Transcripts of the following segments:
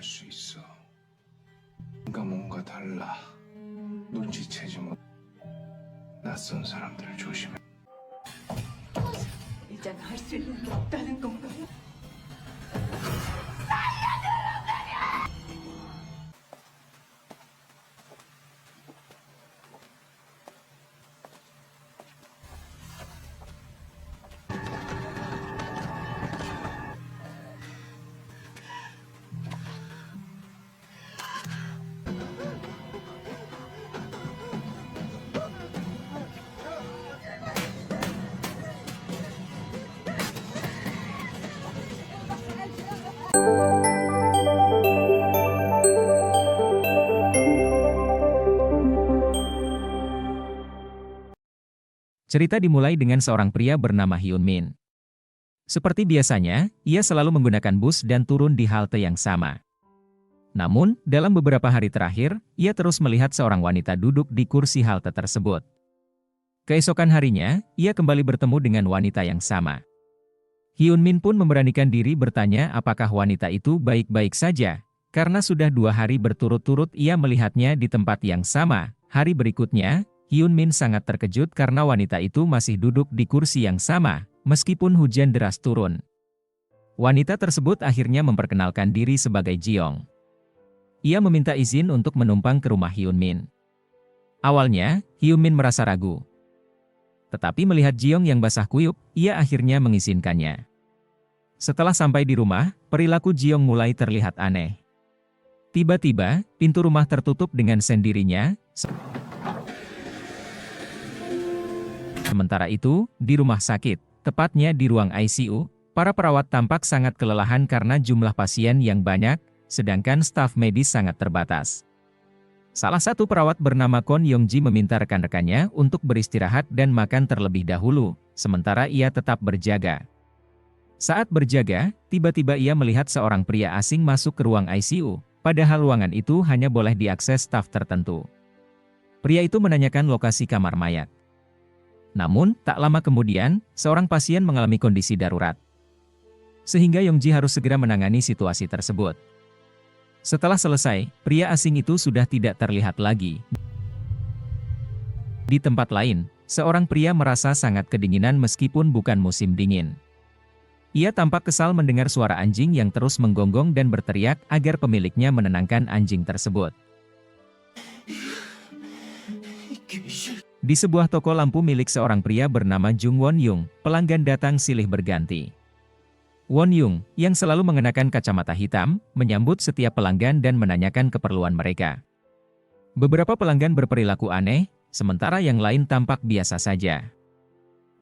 수 있어. 뭔가 달라. 눈치채지 못. 낯선 사람들을 조심해. 이젠 할 수 있는 게 없다는 건가요? Cerita dimulai dengan seorang pria bernama Hyun Min. Seperti biasanya, ia selalu menggunakan bus dan turun di halte yang sama. Namun, dalam beberapa hari terakhir, ia terus melihat seorang wanita duduk di kursi halte tersebut. Keesokan harinya, ia kembali bertemu dengan wanita yang sama. Hyun Min pun memberanikan diri bertanya apakah wanita itu baik-baik saja, karena sudah 2 hari berturut-turut ia melihatnya di tempat yang sama. Hari berikutnya, Hyun Min sangat terkejut karena wanita itu masih duduk di kursi yang sama, meskipun hujan deras turun. Wanita tersebut akhirnya memperkenalkan diri sebagai Jeong. Ia meminta izin untuk menumpang ke rumah Hyun Min. Awalnya, Hyun Min merasa ragu. Tetapi melihat Jeong yang basah kuyup, ia akhirnya mengizinkannya. Setelah sampai di rumah, perilaku Jeong mulai terlihat aneh. Tiba-tiba, pintu rumah tertutup dengan sendirinya. Sementara itu, di rumah sakit, tepatnya di ruang ICU, para perawat tampak sangat kelelahan karena jumlah pasien yang banyak, sedangkan staf medis sangat terbatas. Salah satu perawat bernama Kon Yong-ji meminta rekan-rekannya untuk beristirahat dan makan terlebih dahulu, sementara ia tetap berjaga. Saat berjaga, tiba-tiba ia melihat seorang pria asing masuk ke ruang ICU, padahal ruangan itu hanya boleh diakses staf tertentu. Pria itu menanyakan lokasi kamar mayat. Namun, tak lama kemudian, seorang pasien mengalami kondisi darurat. Sehingga Yong-ji harus segera menangani situasi tersebut. Setelah selesai, pria asing itu sudah tidak terlihat lagi. Di tempat lain, seorang pria merasa sangat kedinginan meskipun bukan musim dingin. Ia tampak kesal mendengar suara anjing yang terus menggonggong dan berteriak agar pemiliknya menenangkan anjing tersebut. Di sebuah toko lampu milik seorang pria bernama Jung Won Yung, pelanggan datang silih berganti. Won Yung, yang selalu mengenakan kacamata hitam, menyambut setiap pelanggan dan menanyakan keperluan mereka. Beberapa pelanggan berperilaku aneh, sementara yang lain tampak biasa saja.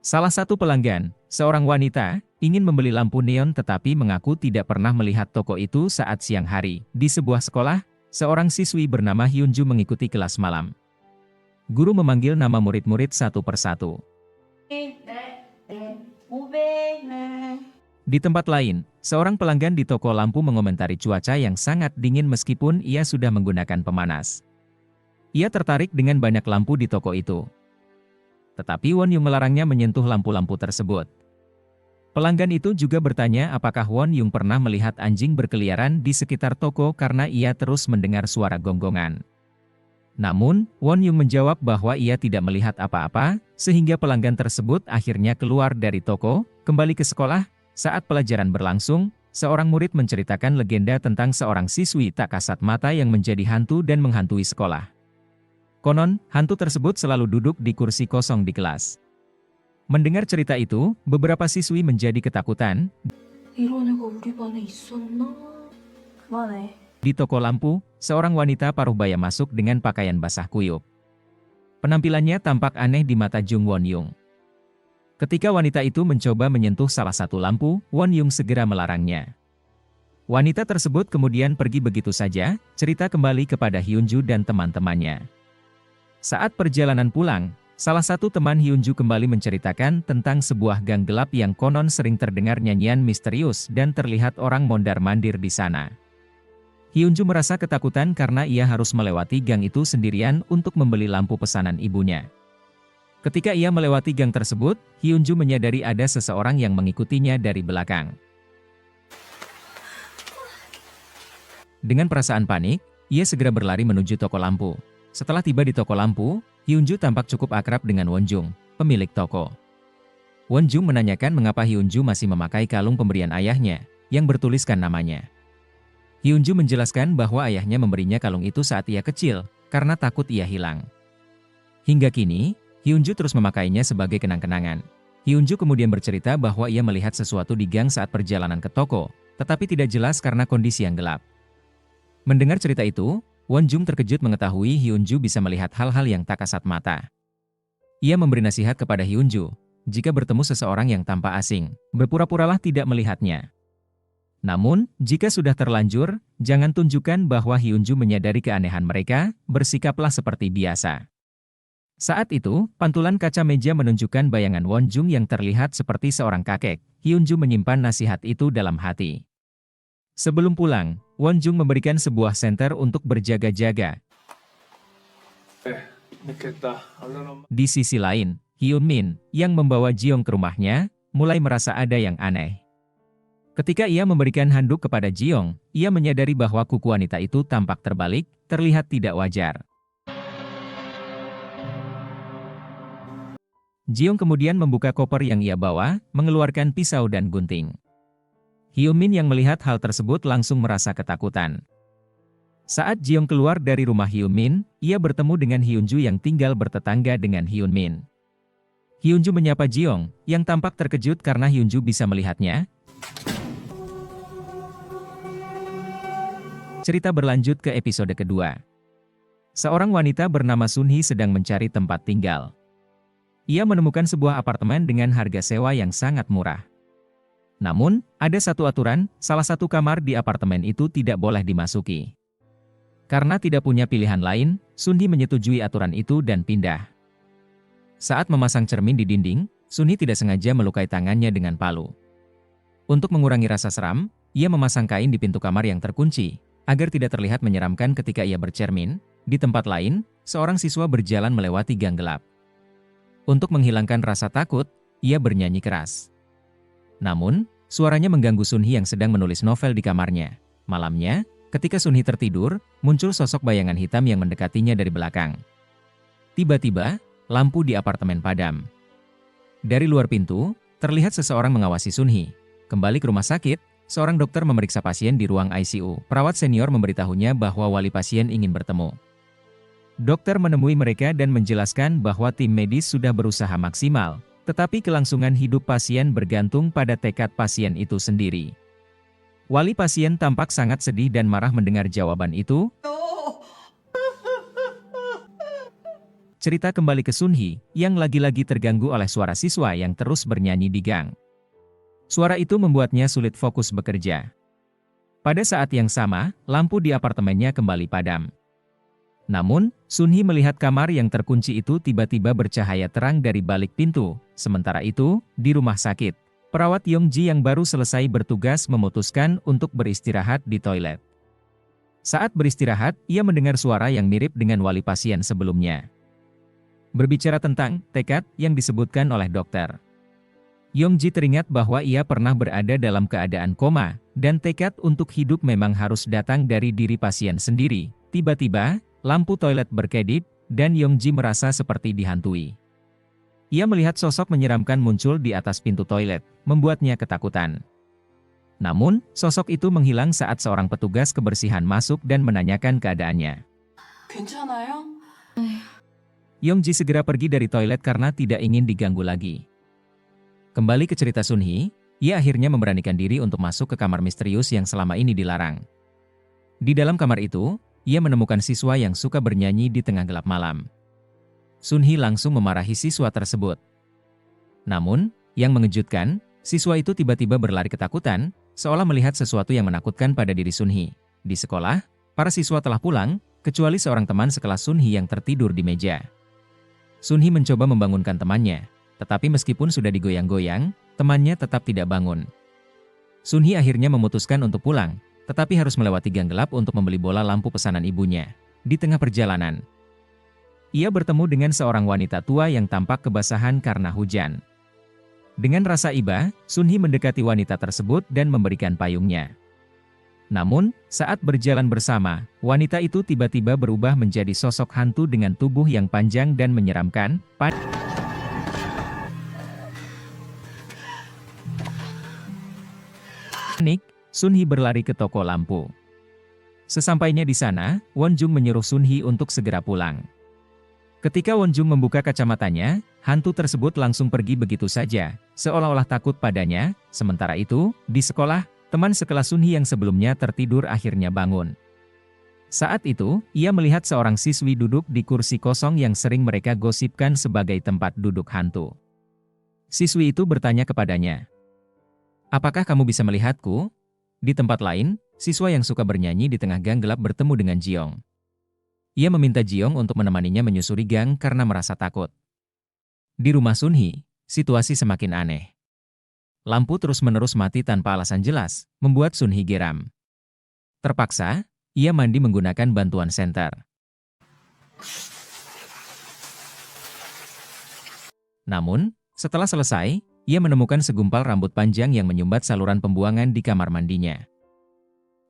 Salah satu pelanggan, seorang wanita, ingin membeli lampu neon tetapi mengaku tidak pernah melihat toko itu saat siang hari. Di sebuah sekolah, seorang siswi bernama Hyunju mengikuti kelas malam. Guru memanggil nama murid-murid satu persatu. Di tempat lain, seorang pelanggan di toko lampu mengomentari cuaca yang sangat dingin meskipun ia sudah menggunakan pemanas. Ia tertarik dengan banyak lampu di toko itu. Tetapi Won Yung melarangnya menyentuh lampu-lampu tersebut. Pelanggan itu juga bertanya apakah Won Yung pernah melihat anjing berkeliaran di sekitar toko karena ia terus mendengar suara gonggongan. Namun, Won Yung menjawab bahwa ia tidak melihat apa-apa, sehingga pelanggan tersebut akhirnya keluar dari toko, kembali ke sekolah. Saat pelajaran berlangsung, seorang murid menceritakan legenda tentang seorang siswi tak kasat mata yang menjadi hantu dan menghantui sekolah. Konon, hantu tersebut selalu duduk di kursi kosong di kelas. Mendengar cerita itu, beberapa siswi menjadi ketakutan. Di toko lampu, seorang wanita paruh baya masuk dengan pakaian basah kuyup. Penampilannya tampak aneh di mata Jung Won Yung. Ketika wanita itu mencoba menyentuh salah satu lampu, Won Yung segera melarangnya. Wanita tersebut kemudian pergi begitu saja, cerita kembali kepada Hyunju dan teman-temannya. Saat perjalanan pulang, salah satu teman Hyunju kembali menceritakan tentang sebuah gang gelap yang konon sering terdengar nyanyian misterius dan terlihat orang mondar-mandir di sana. Hyunju merasa ketakutan karena ia harus melewati gang itu sendirian untuk membeli lampu pesanan ibunya. Ketika ia melewati gang tersebut, Hyunju menyadari ada seseorang yang mengikutinya dari belakang. Dengan perasaan panik, ia segera berlari menuju toko lampu. Setelah tiba di toko lampu, Hyunju tampak cukup akrab dengan Wonjung, pemilik toko. Wonjung menanyakan mengapa Hyunju masih memakai kalung pemberian ayahnya, yang bertuliskan namanya. Hyunju menjelaskan bahwa ayahnya memberinya kalung itu saat ia kecil, karena takut ia hilang. Hingga kini, Hyunju terus memakainya sebagai kenang-kenangan. Hyunju kemudian bercerita bahwa ia melihat sesuatu di gang saat perjalanan ke toko, tetapi tidak jelas karena kondisi yang gelap. Mendengar cerita itu, Wonjung terkejut mengetahui Hyunju bisa melihat hal-hal yang tak kasat mata. Ia memberi nasihat kepada Hyunju, jika bertemu seseorang yang tampak asing, berpura-puralah tidak melihatnya. Namun, jika sudah terlanjur, jangan tunjukkan bahwa Hyunju menyadari keanehan mereka, bersikaplah seperti biasa. Saat itu, pantulan kaca meja menunjukkan bayangan Wonjung yang terlihat seperti seorang kakek. Hyunju menyimpan nasihat itu dalam hati. Sebelum pulang, Wonjung memberikan sebuah senter untuk berjaga-jaga. Di sisi lain, Hyunmin, yang membawa Jiong ke rumahnya, mulai merasa ada yang aneh. Ketika ia memberikan handuk kepada Jiong, ia menyadari bahwa kuku wanita itu tampak terbalik, terlihat tidak wajar. Jiong kemudian membuka koper yang ia bawa, mengeluarkan pisau dan gunting. Hyunmin yang melihat hal tersebut langsung merasa ketakutan. Saat Jiong keluar dari rumah Hyunmin, ia bertemu dengan Hyunju yang tinggal bertetangga dengan Hyunmin. Hyunju menyapa Jiong, yang tampak terkejut karena Hyunju bisa melihatnya. Cerita berlanjut ke episode kedua. Seorang wanita bernama Sunhee sedang mencari tempat tinggal. Ia menemukan sebuah apartemen dengan harga sewa yang sangat murah. Namun, ada satu aturan, salah satu kamar di apartemen itu tidak boleh dimasuki. Karena tidak punya pilihan lain, Sunhee menyetujui aturan itu dan pindah. Saat memasang cermin di dinding, Sunhee tidak sengaja melukai tangannya dengan palu. Untuk mengurangi rasa seram, ia memasang kain di pintu kamar yang terkunci, agar tidak terlihat menyeramkan ketika ia bercermin. Di tempat lain, seorang siswa berjalan melewati gang gelap. Untuk menghilangkan rasa takut, ia bernyanyi keras. Namun, suaranya mengganggu Sunhee yang sedang menulis novel di kamarnya. Malamnya, ketika Sunhee tertidur, muncul sosok bayangan hitam yang mendekatinya dari belakang. Tiba-tiba, lampu di apartemen padam. Dari luar pintu, terlihat seseorang mengawasi Sunhee. Kembali ke rumah sakit, seorang dokter memeriksa pasien di ruang ICU. Perawat senior memberitahunya bahwa wali pasien ingin bertemu. Dokter menemui mereka dan menjelaskan bahwa tim medis sudah berusaha maksimal, tetapi kelangsungan hidup pasien bergantung pada tekad pasien itu sendiri. Wali pasien tampak sangat sedih dan marah mendengar jawaban itu. Cerita kembali ke Sunhee, yang lagi-lagi terganggu oleh suara siswa yang terus bernyanyi di gang. Suara itu membuatnya sulit fokus bekerja. Pada saat yang sama, lampu di apartemennya kembali padam. Namun, Sunhee melihat kamar yang terkunci itu tiba-tiba bercahaya terang dari balik pintu. Sementara itu, di rumah sakit, perawat Yongji yang baru selesai bertugas memutuskan untuk beristirahat di toilet. Saat beristirahat, ia mendengar suara yang mirip dengan wali pasien sebelumnya. Berbicara tentang tekad yang disebutkan oleh dokter. Yongji teringat bahwa ia pernah berada dalam keadaan koma, dan tekad untuk hidup memang harus datang dari diri pasien sendiri. Tiba-tiba, lampu toilet berkedip, dan Yongji merasa seperti dihantui. Ia melihat sosok menyeramkan muncul di atas pintu toilet, membuatnya ketakutan. Namun, sosok itu menghilang saat seorang petugas kebersihan masuk dan menanyakan keadaannya. 괜찮아요? Yongji segera pergi dari toilet karena tidak ingin diganggu lagi. Kembali ke cerita Sunhee, ia akhirnya memberanikan diri untuk masuk ke kamar misterius yang selama ini dilarang. Di dalam kamar itu, ia menemukan siswa yang suka bernyanyi di tengah gelap malam. Sunhee langsung memarahi siswa tersebut. Namun, yang mengejutkan, siswa itu tiba-tiba berlari ketakutan, seolah melihat sesuatu yang menakutkan pada diri Sunhee. Di sekolah, para siswa telah pulang, kecuali seorang teman sekelas Sunhee yang tertidur di meja. Sunhee mencoba membangunkan temannya. Tetapi meskipun sudah digoyang-goyang, temannya tetap tidak bangun. Sunhee akhirnya memutuskan untuk pulang, tetapi harus melewati gang gelap untuk membeli bola lampu pesanan ibunya. Di tengah perjalanan, ia bertemu dengan seorang wanita tua yang tampak kebasahan karena hujan. Dengan rasa iba, Sunhee mendekati wanita tersebut dan memberikan payungnya. Namun, saat berjalan bersama, wanita itu tiba-tiba berubah menjadi sosok hantu dengan tubuh yang panjang dan menyeramkan. Panik, Sun Hee berlari ke toko lampu. Sesampainya di sana, Won Jung menyuruh Sun Hee untuk segera pulang. Ketika Won Jung membuka kacamatanya, hantu tersebut langsung pergi begitu saja, seolah-olah takut padanya. Sementara itu, di sekolah, teman sekelas Sun Hee yang sebelumnya tertidur akhirnya bangun. Saat itu, ia melihat seorang siswi duduk di kursi kosong yang sering mereka gosipkan sebagai tempat duduk hantu. Siswi itu bertanya kepadanya, "Apakah kamu bisa melihatku?" Di tempat lain, siswa yang suka bernyanyi di tengah gang gelap bertemu dengan Jiong. Ia meminta Jiong untuk menemaninya menyusuri gang karena merasa takut. Di rumah Sun Hee, situasi semakin aneh. Lampu terus-menerus mati tanpa alasan jelas, membuat Sun Hee geram. Terpaksa, ia mandi menggunakan bantuan senter. Namun, setelah selesai, ia menemukan segumpal rambut panjang yang menyumbat saluran pembuangan di kamar mandinya.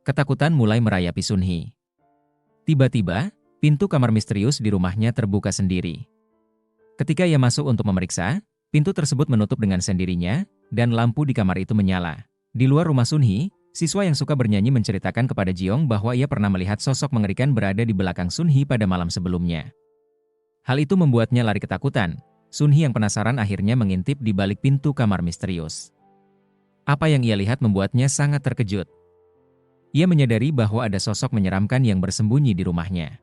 Ketakutan mulai merayapi Sun Hee. Tiba-tiba, pintu kamar misterius di rumahnya terbuka sendiri. Ketika ia masuk untuk memeriksa, pintu tersebut menutup dengan sendirinya, dan lampu di kamar itu menyala. Di luar rumah Sun Hee, siswa yang suka bernyanyi menceritakan kepada Jiong bahwa ia pernah melihat sosok mengerikan berada di belakang Sun Hee pada malam sebelumnya. Hal itu membuatnya lari ketakutan. Sun Hee yang penasaran akhirnya mengintip di balik pintu kamar misterius. Apa yang ia lihat membuatnya sangat terkejut. Ia menyadari bahwa ada sosok menyeramkan yang bersembunyi di rumahnya.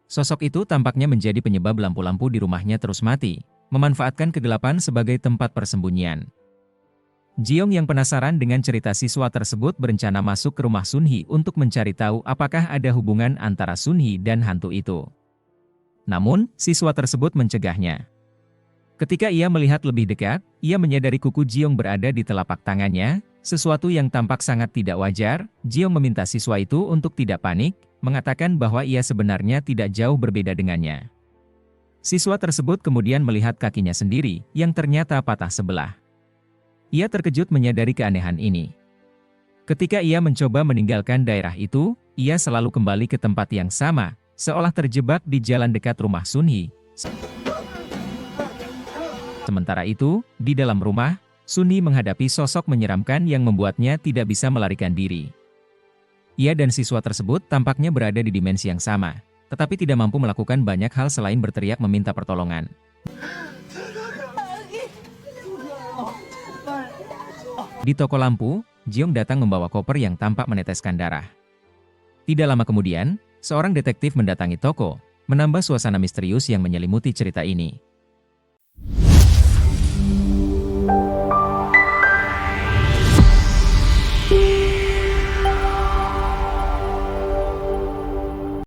Sosok itu tampaknya menjadi penyebab lampu-lampu di rumahnya terus mati, memanfaatkan kegelapan sebagai tempat persembunyian. Jiong yang penasaran dengan cerita siswa tersebut berencana masuk ke rumah Sun Hee untuk mencari tahu apakah ada hubungan antara Sun Hee dan hantu itu. Namun, siswa tersebut mencegahnya. Ketika ia melihat lebih dekat, ia menyadari kuku Jiong berada di telapak tangannya, sesuatu yang tampak sangat tidak wajar. Jiong meminta siswa itu untuk tidak panik, mengatakan bahwa ia sebenarnya tidak jauh berbeda dengannya. Siswa tersebut kemudian melihat kakinya sendiri, yang ternyata patah sebelah. Ia terkejut menyadari keanehan ini. Ketika ia mencoba meninggalkan daerah itu, ia selalu kembali ke tempat yang sama, seolah terjebak di jalan dekat rumah Sun Hee. Sementara itu, di dalam rumah, Sun Hee menghadapi sosok menyeramkan yang membuatnya tidak bisa melarikan diri. Ia dan siswa tersebut tampaknya berada di dimensi yang sama, tetapi tidak mampu melakukan banyak hal selain berteriak meminta pertolongan. Di toko lampu, Jiong datang membawa koper yang tampak meneteskan darah. Tidak lama kemudian, seorang detektif mendatangi toko, menambah suasana misterius yang menyelimuti cerita ini.